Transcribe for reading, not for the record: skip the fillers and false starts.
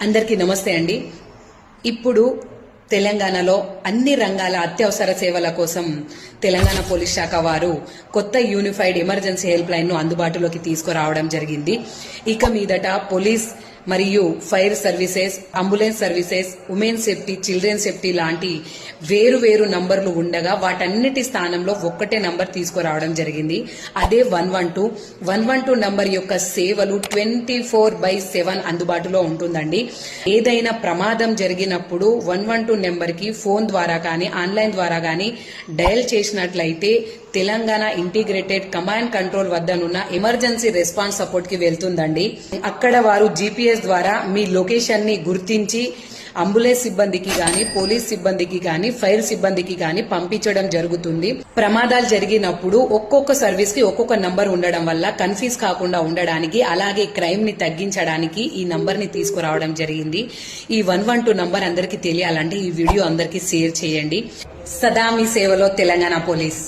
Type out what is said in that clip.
అందరికీ నమస్తే అండి. ఇప్పుడు తెలంగాణలో అన్ని రంగాల అత్యవసర సేవల కోసం తెలంగాణ పోలీస్ శాఖ వారు కొత్త యూనిఫైడ్ ఎమర్జెన్సీ హెల్ప్ లైన్ ను అందుబాటులోకి తీసుకురావడం జరిగింది. ఇక మీదట పోలీస్ మరియు fire services, ambulance services, women safety, children safety లాంటి వేరు నంబర్లు ఉండగా వాటన్నిటి స్థానంలో ఒక్కటే నంబర్ తీసుకురావడం జరిగింది. అదే 112. 112 నంబర్ యొక్క సేవలు 24/7 అందుబాటులో ఉంటుందండి. ఏదైనా ప్రమాదం జరిగినప్పుడు 112 నెంబర్ కి ఫోన్ ద్వారా కానీ ఆన్లైన్ ద్వారా కానీ డయల్ చేసినట్లయితే తెలంగాణ ఇంటిగ్రేటెడ్ కమాండ్ కంట్రోల్ వద్దనున్న ఎమర్జెన్సీ రెస్పాన్స్ సపోర్ట్ కి వెళ్తుందండి. అక్కడ వారు GPS ద్వారా మీ లొకేషన్ ని గుర్తించి అంబులెన్స్ సిబ్బందికి గాని, పోలీస్ సిబ్బందికి గాని, ఫైర్ సిబ్బందికి గాని పంపించడం జరుగుతుంది. ప్రమాదాలు జరిగినప్పుడు ఒక్కొక్క సర్వీస్ కి ఒక్కొక్క నంబర్ ఉండడం వల్ల కన్ఫ్యూజ్ కాకుండా ఉండడానికి, అలాగే క్రైమ్ ని తగ్గించడానికి ఈ నంబర్ ని తీసుకురావడం జరిగింది. ఈ 112 నంబర్ అందరికీ తెలియాలంటే ఈ వీడియో అందరికీ షేర్ చేయండి. సదా మీ సేవలో తెలంగాణ పోలీస్.